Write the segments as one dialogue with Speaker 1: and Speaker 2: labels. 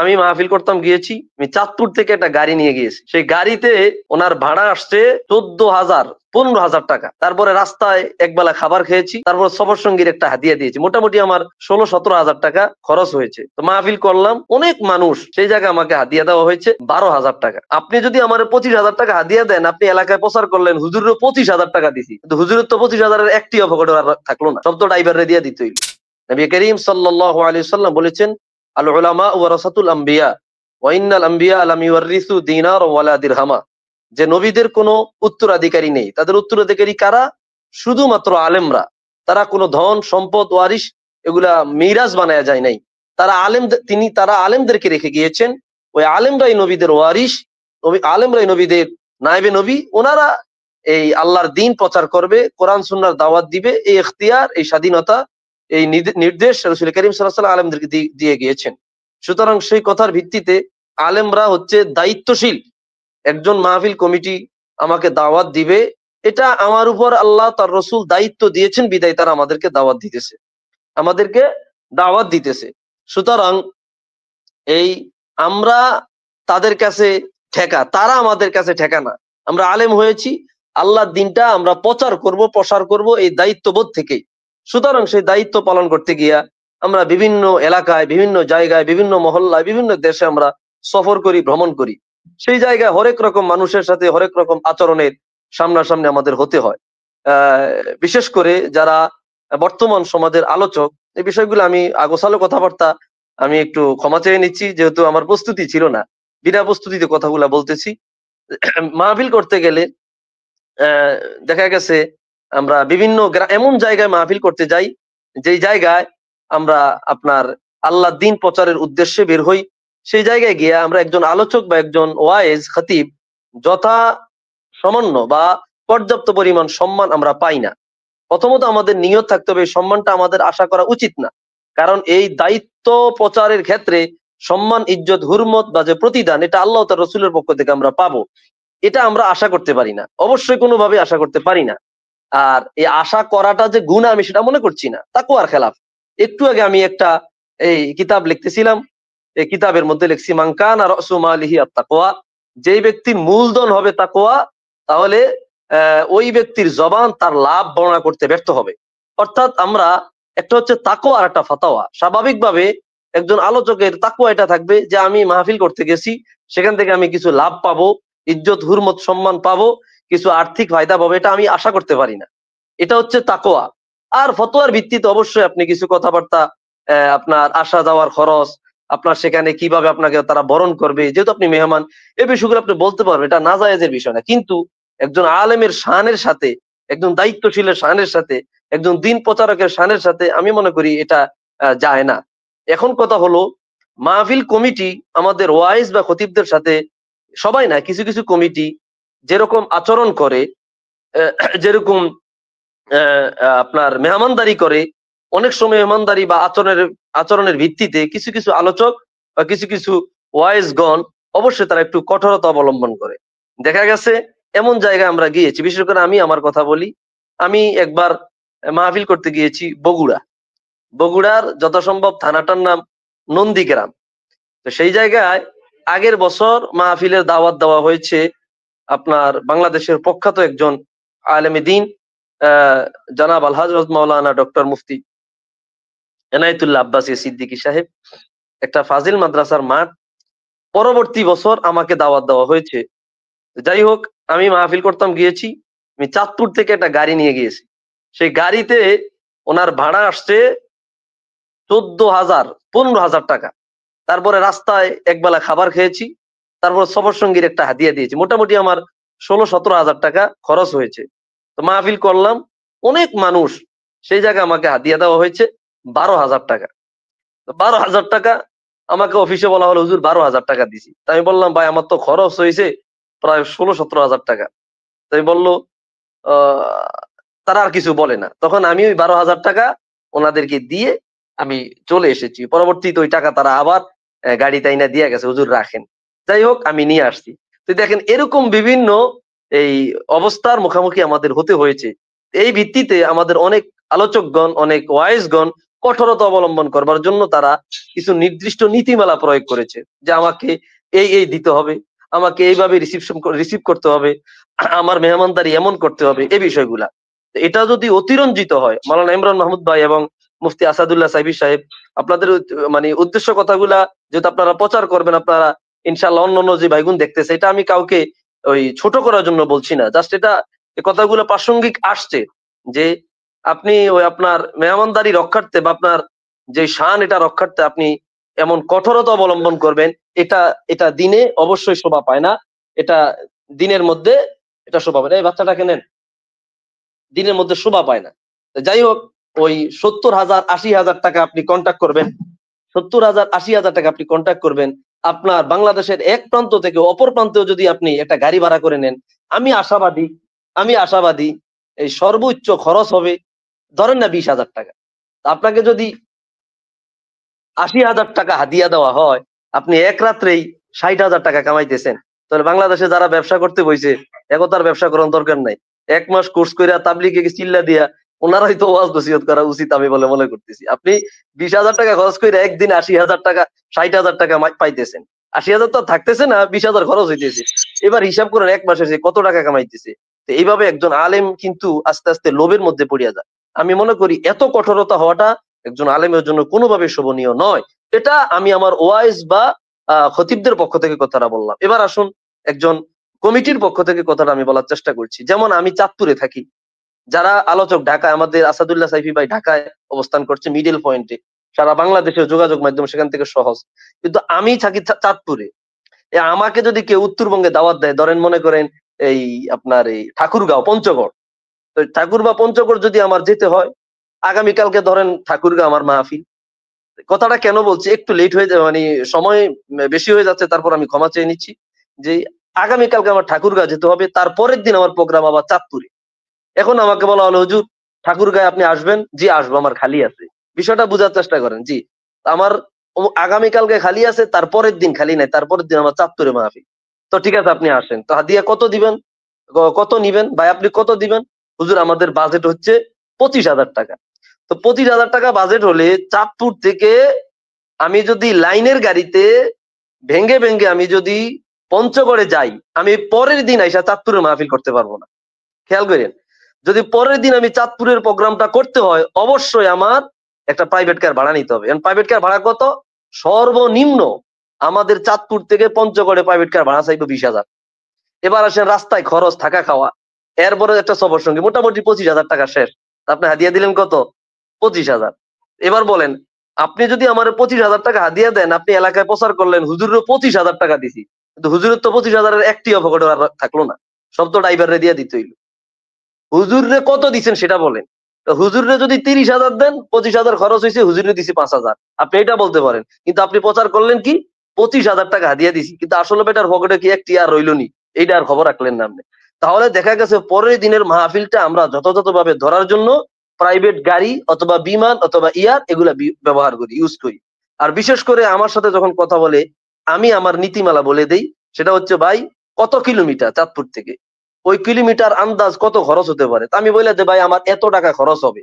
Speaker 1: আমি মাহফিল করতাম গিয়েছি, আমি চাঁদপুর থেকে একটা গাড়ি নিয়ে গিয়েছি। সেই গাড়িতে ওনার ভাড়া আসছে 14,000 15,000 টাকা। তারপরে রাস্তায় একবেলা খাবার খেয়েছি, তারপর সফর সঙ্গীর একটা হাদিয়া দিয়েছি। মোটামুটি আমার 16-17 হাজার টাকা খরচ হয়েছে। তো মাহফিল করলাম, অনেক মানুষ, সেই জায়গায় আমাকে হাদিয়া দেওয়া হয়েছে 12,000 টাকা। আপনি যদি আমার 25,000 টাকা হাদিয়া দেন, আপনি এলাকায় প্রচার করলেন হুজুরেরও 25,000 টাকা দিছি, কিন্তু হুজুরের তো 25,000-এর একটি পকেটে আর থাকলো না, সব তো ড্রাইভারে দিয়ে দিতে হইল। নবী করিম সাল্লাল্লাহু আলাইহি ওয়াসাল্লাম বলেছেন, আল উলামা ওয়ারাসাতুল আম্বিয়া ওয়া ইন্নাল আম্বিয়া লাম ইউরিসু দিনার ওয়ালা দিরহামা। যে নবীদের কোনো উত্তরাধিকারী নেই, তাদের উত্তরাধিকারী কারা? শুধুমাত্র আলেমরা। তারা কোনো ধন সম্পদ ওয়ারিশ এগুলা মিরাজ বানায়া যায় নাই। তারা আলেমদেরকে রেখে গিয়েছেন। ওই আলেমরাই নবীদের ওয়ারিশ, আলেমরাই নবীদের নায়েবে নবী। ওনারা এই আল্লাহর দ্বীন প্রচার করবে, কোরআন সুন্নাহর দাওয়াত দিবে। এই ইখতিয়ার, এই স্বাধীনতা, এই নির্দেশ রাসূল করিম সাল্লাল্লাহু আলাইহি ওয়াসাল্লাম আলেমদেরকে দিয়ে গিয়েছেন। সুতরাং সেই কথার ভিত্তিতে আলেমরা হচ্ছে দায়িত্বশীল। একজন মাহফিল কমিটি আমাকে দাওয়াত দিবে, এটা আমার উপর আল্লাহ তার রসুল দায়িত্ব দিয়েছেন, বিদায় তারা আমাদেরকে দাওয়াত দিতেছে। সুতরাং এই আমরা তাদের কাছে ঠেকা, তারা আমাদের কাছে ঠেকা না। আমরা আলেম হয়েছি, আল্লাহর দ্বীনটা আমরা প্রচার করব, প্রসার করব এই দায়িত্ববোধ থেকেই। সুতরাং সেই দায়িত্ব পালন করতে গিয়া আমরা বিভিন্ন এলাকায়, বিভিন্ন জায়গায়, বিভিন্ন মহল্লায়, বিভিন্ন দেশে আমরা সফর করি, ভ্রমণ করি। সেই জায়গায় হরেক রকম মানুষের সাথে হরেক রকম আচরণের সামনাসামনি আমাদের হতে হয়। বিশেষ করে যারা বর্তমান সমাজের আলোচক, এই বিষয়গুলো আমি আগোছালো কথাবার্তা আমি একটু ক্ষমা চেয়ে নিচ্ছি, যেহেতু আমার প্রস্তুতি ছিল না, বিনা প্রস্তুতিতে কথাগুলা বলতেছি। মাহফিল করতে গেলে দেখা গেছে আমরা বিভিন্ন এমন জায়গায় মাহফিল করতে যাই, যেই জায়গায় আমরা আপনার আল্লাহ দ্বীন প্রচারের উদ্দেশ্যে বের হই। সেই জায়গায় গিয়ে আমরা একজন আলোচক বা একজন ওয়াইজ খতিব যথা সামান্য বা পর্যাপ্ত পরিমাণ সম্মান আমরা পাই না। প্রথমত আমাদের নিয়ত থাকতে হবে, এই সম্মানটা আমাদের আশা করা উচিত না। কারণ এই দায়িত্ব প্রচারের ক্ষেত্রে সম্মান, ইজ্জত, হুরমত বা যে প্রতিদান, এটা আল্লাহ তার রসুলের পক্ষ থেকে আমরা পাবো, এটা আমরা আশা করতে পারি না, অবশ্যই কোনোভাবে আশা করতে পারি না। আর এই আশা করাটা যে গুনাহ, আমি সেটা মনে করছি না, তাকওয়ার খেলাফ। একটু আগে আমি একটা এই কিতাব লিখতেছিলাম, এই কিতাবের মধ্যে লিখছি, মান কানা রাসু মালিহি আত-তাকওয়া, যেই ব্যক্তির মূলধন হবে তাকওয়া, তাহলে ওই ব্যক্তির জবান তার লাভ বর্ণনা করতে ব্যর্থ হবে। অর্থাৎ আমরা একটা হচ্ছে তাকওয়া আর একটা ফাতাওয়া। স্বাভাবিকভাবে একজন আলোচকের তাকওয়া এটা থাকবে যে আমি মাহফিল করতে গেছি, সেখান থেকে আমি কিছু লাভ পাবো, ইজ্জত, হুরমত, সম্মান পাবো, কিছু আর্থিক ফায়দা পাবো, এটা আমি আশা করতে পারি না। এটা হচ্ছে তাকওয়া। আর ফতোয়ার ভিত্তিতে অবশ্যই আপনি কিছু কথাবার্তা, আপনার আসা যাওয়ার খরচ, আপনার সেখানে কিভাবে আপনাকে তারা বরণ করবে, যেহেতু আপনি মেহমান, এই বিষয়গুলো আপনি বলতে পারবেন, এটা নাজায়েজের বিষয় না। কিন্তু একজন আলেমের শানের সাথে, একজন দায়িত্বশীলের শানের সাথে, একজন দিন প্রচারকের শানের সাথে আমি মনে করি এটা যায় না। এখন কথা হলো, মাহফিল কমিটি আমাদের ওয়াইজ বা খতিবদের সাথে, সবাই না, কিছু কিছু কমিটি যেরকম আচরণ করে, যেরকম আপনার মেহমানদারি করে, অনেক সময় মেহমানদারি বা আচরণের ভিত্তিতে কিছু কিছু আলোচক বা কিছু কিছু ওয়াইজগণ অবশ্যই তারা একটু কঠোরতা অবলম্বন করে। দেখা গেছে এমন জায়গায় আমরা গিয়েছি, বিশেষ করে আমি আমার কথা বলি, আমি একবার মাহফিল করতে গিয়েছি বগুড়ার যথাসম্ভব থানাটার নাম নন্দীগ্রাম। তো সেই জায়গায় আগের বছর মাহফিলের দাওয়াত দেওয়া হয়েছে আপনার বাংলাদেশের প্রখ্যাত একজন আলেমে দ্বীন জনাব আল হযরত মাওলানা ডক্টর মুফতি এনায়েতুল্লাহ আব্বাসী সিদ্দিকী সাহেব, একটা ফাজিল মাদ্রাসার মাঠ। পরবর্তী বছর আমাকে দাওয়াত দেওয়া হয়েছে। যাই হোক, আমি মাহফিল করতাম গিয়েছি, আমি চাঁদপুর থেকে একটা গাড়ি নিয়ে গিয়েছি। সেই গাড়িতে ওনার ভাড়া আসছে 14,000-15,000 টাকা। তারপরে রাস্তায় একবেলা খাবার খেয়েছি, তারপর সফর সঙ্গীর একটা হাদিয়া দিয়েছি। মোটামুটি আমার 16-17 হাজার টাকা খরচ হয়েছে। তো মাহফিল করলাম, অনেক মানুষ, সেই জায়গায় আমাকে হাদিয়া দেওয়া হয়েছে 12,000 টাকা। 12,000 টাকা আমাকে অফিসে বলা হলো, হুজুর 12,000 টাকা দিছি। তাই আমি বললাম, ভাই আমার তো খরচ হয়েছে প্রায় 16-17 হাজার টাকা। তাই বললো তারা আর কিছু বলে না। তখন আমি ওই 12,000 টাকা ওনাদেরকে দিয়ে আমি চলে এসেছি। পরবর্তীতে ওই টাকা তারা আবার গাড়িতে আইনা দিয়ে গেছে, হুজুর রাখেন। যাই হোক, আমি নিয়ে আসছি। তো দেখেন, এরকম বিভিন্ন এই অবস্থার মুখোমুখি আমাদের হতে হয়েছে। এই ভিত্তিতে আমাদের অনেক আলোচকগণ, অনেক ওয়াইজগণ কঠোরতা অবলম্বন করবার জন্য তারা কিছু নির্দিষ্ট নীতিমালা প্রয়োগ করেছে, যে আমাকে এই দিতে হবে, আমাকে এইভাবে রিসিভ করতে হবে, আমার মেহমানদারি এমন করতে হবে, এই বিষয়গুলা। এটা যদি অতিরঞ্জিত হয়, মাওলানা ইমরান মাহমুদ ভাই এবং মুফতি আসাদুল্লাহ সাইফি সাহেব, আপনাদের মানে উদ্দেশ্য কথাগুলা যেহেতু আপনারা প্রচার করবেন, আপনারা ইনশাআল্লাহ অন্যান্য যে ভাইগুন দেখতেছে, এটা আমি কাউকে ওই ছোট করার জন্য বলছি না, জাস্ট এটা এই কথাগুলো প্রাসঙ্গিক আসছে, যে আপনি ওই আপনার মেহমানদারি রক্ষার্থে বা আপনার যে শান এটা রক্ষার্থে আপনি এমন কঠোরতা অবলম্বন করবেন, এটা দিনে অবশ্যই শোভা পায় না। এটা দিনের মধ্যে এটা শোভা পায় না। এই বাচ্চাটাকে নেন, দিনের মধ্যে শোভা পায় না। যাই হোক, ওই 70,000 80,000 টাকা আপনি কন্ট্যাক্ট করবেন, 70,000 80,000 টাকা আপনি কন্ট্যাক্ট করবেন, আপনার বাংলাদেশের এক প্রান্ত থেকে অপর প্রান্তেও যদি আপনি একটা গাড়ি ভাড়া করে নেন, আমি আশাবাদী এই সর্বোচ্চ খরচ হবে ধরেন না 20,000 টাকা। আপনাকে যদি 80,000 টাকা হাদিয়া দেওয়া হয়, আপনি এক রাত্রেই 60,000 টাকা কামাইতেছেন। তাহলে বাংলাদেশে যারা ব্যবসা করতে বইছে, একতার ব্যবসা করার দরকার নাই। 1 মাস কোর্স কইরা তাবলিগে চিল্লা দিয়া ওনারাই তো ওয়াজ নসিহত করা উচিত আমি বলে মনে করতেছি। আপনি 20,000 টাকা খরচ কইরা একদিন 80,000 টাকা 60,000 টাকা পাইতেছেন। 80,000 তো থাকতেছে না, 20,000 খরচ হইতেছে। এবার হিসাব করেন 1 মাসে সে কত টাকা কামাইতেছে। তো এইভাবে একজন আলেম কিন্তু আস্তে, আস্তে লোভের মধ্যে পড়িয়া যায়। আমি মনে করি এত কঠোরতা হওয়াটা একজন আলেমের জন্য কোনোভাবে শোভনীয় নয়। এটা আমি আমার ওয়াইজ বা খতিবদের পক্ষ থেকে কথাটা বললাম। এবার আসুন একজন কমিটির পক্ষ থেকে কথাটা আমি বলার চেষ্টা করছি। যেমন আমি চাঁদপুরে থাকি। যারা আলোচক ঢাকায়, আমাদের আসাদুল্লাহ সাইফি ভাই ঢাকায় অবস্থান করছে, মিডল পয়েন্টে। সারা বাংলাদেশের যোগাযোগ মাধ্যম সেখান থেকে সহজ। কিন্তু আমি থাকি চাঁদপুরে। আমাকে যদি কেউ উত্তরবঙ্গে দাওয়াত দেয়, ধরেন মনে করেন এই আপনার এই ঠাকুরগাঁও, পঞ্চগড়। তো ঠাকুর বা পঞ্চগড় যদি আমার যেতে হয়, আগামীকালকে ধরেন ঠাকুরগাঁও আমার মাহফিল। কথাটা কেন বলছি, একটু লেট হয়ে যায়, মানে সময় বেশি হয়ে যাচ্ছে, তারপর আমি ক্ষমা চেয়ে নিচ্ছি। যে আগামীকালকে আমার ঠাকুরগাঁও যেতে হবে, তারপরের দিন আমার প্রোগ্রাম আবার চাঁদপুরে। এখন আমাকে বলা হলো, হুজুর ঠাকুরগাঁয়ে আপনি আসবেন? জি আসবো, আমার খালি আছে। বিষয়টা বুঝার চেষ্টা করেন। জি, আমার আগামীকালকে খালি আছে, তারপরের দিন খালি নাই, তারপরের দিন আমার চাঁদপুরে মাহফিল। তো ঠিক আছে আপনি আসেন। তো হাদিয়া কত দিবেন? কত নিবেন ভাই, আপনি কত দিবেন? হুজুর আমাদের বাজেট হচ্ছে 25,000 টাকা। তো 25,000 টাকা বাজেট হলে চাঁদপুর থেকে আমি যদি লাইনের গাড়িতে ভেঙ্গে ভেঙ্গে আমি যদি পঞ্চগড়ে যাই, আমি পরের দিন আইসা চাঁদপুরের মাহফিল করতে পারবো না। খেয়াল করেন, যদি পরের দিন আমি চাঁদপুরের প্রোগ্রামটা করতে হয়, অবশ্যই আমার একটা প্রাইভেট কার ভাড়া নিতে হবে। প্রাইভেট কার ভাড়া কত? সর্বনিম্ন আমাদের চাঁদপুর থেকে পঞ্চগড়ে প্রাইভেট কার ভাড়া চাইবো 20,000। এবার আসেন রাস্তায় খরচ, থাকা খাওয়া, এরপরে একটা সফর সঙ্গী, মোটামুটি 25,000 টাকা শেষ। আপনি হাদিয়া দিলেন কত? 25,000। এবার বলেন, আপনি যদি আমার 25,000 টাকা হাদিয়া দেন, আপনি এলাকায় প্রচার করলেন হুজুরের 25,000 টাকা দিছি, কিন্তু হুজুরের তো 25,000-এর একটিও পকেটে আর থাকলো না, সব তো ড্রাইভারে দিয়ে দিতে হইলো। হুজুরে কত দিচ্ছেন সেটা বলেন। তো হুজুরে যদি 30,000 দেন, 25,000 খরচ হয়েছে, হুজুরে দিছি 5,000, আপনি এটা বলতে পারেন। কিন্তু আপনি প্রচার করলেন কি 25,000 টাকা হাদিয়া দিছি, কিন্তু আসলে বেটার পকেটে কি একটি আর রইল নি, এইটা আর খবর রাখলেন না আপনি। তাহলে দেখা গেছে পরের দিনের মাহফিলটা আমরা যথাযথভাবে ধরার জন্য প্রাইভেট গাড়ি অথবা বিমান অথবা ইয়ার এগুলা ব্যবহার করি, ইউজ করি। আর বিশেষ করে আমার সাথে যখন কথা বলে, আমি আমার নীতিমালা বলে দেই। সেটা হচ্ছে, ভাই কত কিলোমিটার চাঁদপুর থেকে, ওই কিলোমিটার আন্দাজ কত খরচ হতে পারে। তা আমি বলে যে ভাই আমার এত টাকা খরচ হবে।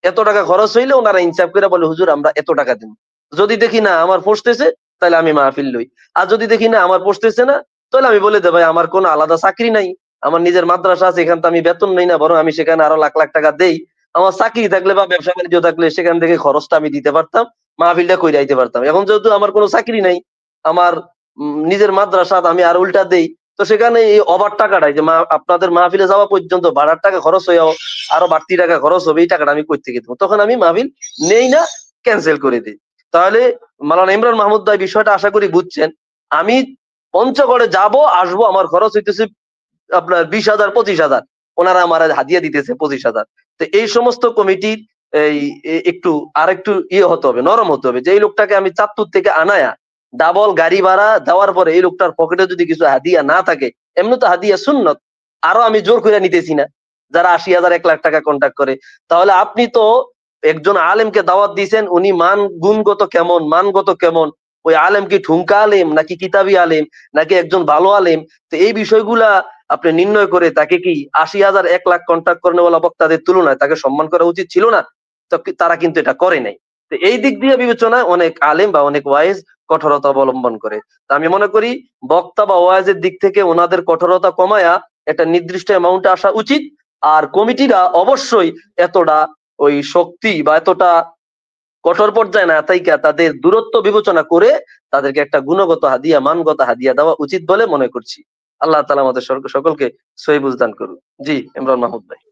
Speaker 1: এত টাকা খরচ হইলে ওনারা ইনসাফ করে বলে, হুজুর আমরা এত টাকা দিব। যদি দেখি না আমার পোষতেছে, তাহলে আমি মাহফিল লই। আর যদি দেখি না আমার পোষতেছে না, তাহলে আমি বলে দে ভাই আমার কোনো আলাদা চাকরি নাই, আমার নিজের মাদ্রাসা আছে, এখান থেকে আমি বেতন নেই না, বরং আমি সেখানে আরো লাখ লাখ টাকা দেই। আমার চাকরি থাকলে বা ব্যবসা বাণিজ্য থাকলে সেখান থেকে খরচটা আমি দিতে পারতাম, মাহফিলটা কইরা আইতে পারতাম। এখন যেহেতু আমার কোনো চাকরি নাই, আমার নিজের মাদ্রাসা আমি আর উল্টা দেই, তো সেখানে এই ওভার টাকাটাই যে আপনাদের মাহফিলে যাওয়া পর্যন্ত ভাড়ার টাকা খরচ হয়েও আরো বাড়তি টাকা খরচ হবে, এই টাকাটা আমি কই থেকে দেবো? তখন আমি মাহফিল নেই না, ক্যান্সেল করে দিই। তাহলে মাওলানা ইমরান মাহমুদ ভাই বিষয়টা আশা করি বুঝছেন। আমি পঞ্চগড়ে যাব আসবো, আমার খরচ হইতেছে আপনার 20,000 25,000, ওনারা আমার হাদিয়া দিতেছে 25,000। তো এই সমস্ত কমিটির এই একটু আর একটু ইয়ে হতে হবে, নরম হতে হবে, যে এই লোকটাকে আমি চাঁদপুর থেকে আনায়া ডাবল গাড়ি ভাড়া দেওয়ার পরে এই লোকটার পকেটে যদি কিছু হাদিয়া না থাকে, এমনি তো হাদিয়া সুন্নত, আরো আমি জোর করে নিতেছি না, যারা 80,000 1 লাখ টাকা কন্ট্যাক্ট করে। তাহলে আপনি তো একজন আলেমকে দাওয়াত দিয়েছেন, উনি গুণগত কেমন, মানগত কেমন, ওই আলেম কি ঠুনকা আলেম নাকি কিতাবি আলেম নাকি একজন ভালো আলেম, তো এই বিষয়গুলা আপনি নির্ণয় করে তাকে কি 80,000 1 লাখ কন্ট্যাক্ট করেন বলা বক্তাদের তুলনায় তাকে সম্মান করা উচিত ছিল না? তো তারা কিন্তু এটা করে নাই। তো এই দিক দিয়ে বিবেচনায় অনেক আলেম বা অনেক ওয়াইজ কঠোরতা অবলম্বন করে। তা আমি মনে করি বক্তা বা ওয়াইজের দিক থেকে ওনাদের কঠোরতা কমায়া একটা নির্দিষ্ট অ্যামাউন্টে আসা উচিত। আর কমিটিরা অবশ্যই এতটা ওই শক্তি বা এতটা কঠোর পর্যায়ে না থাইকা তাদের দূরত্ব বিবেচনা করে তাদেরকে একটা গুণগত হাদিয়া, মানগত হাদিয়া দেওয়া উচিত বলে মনে করছি। আল্লাহ তাআলা আমাদের সকলকে সহি বুঝদান করুন। জি, ইমরান মাহমুদ ভাই।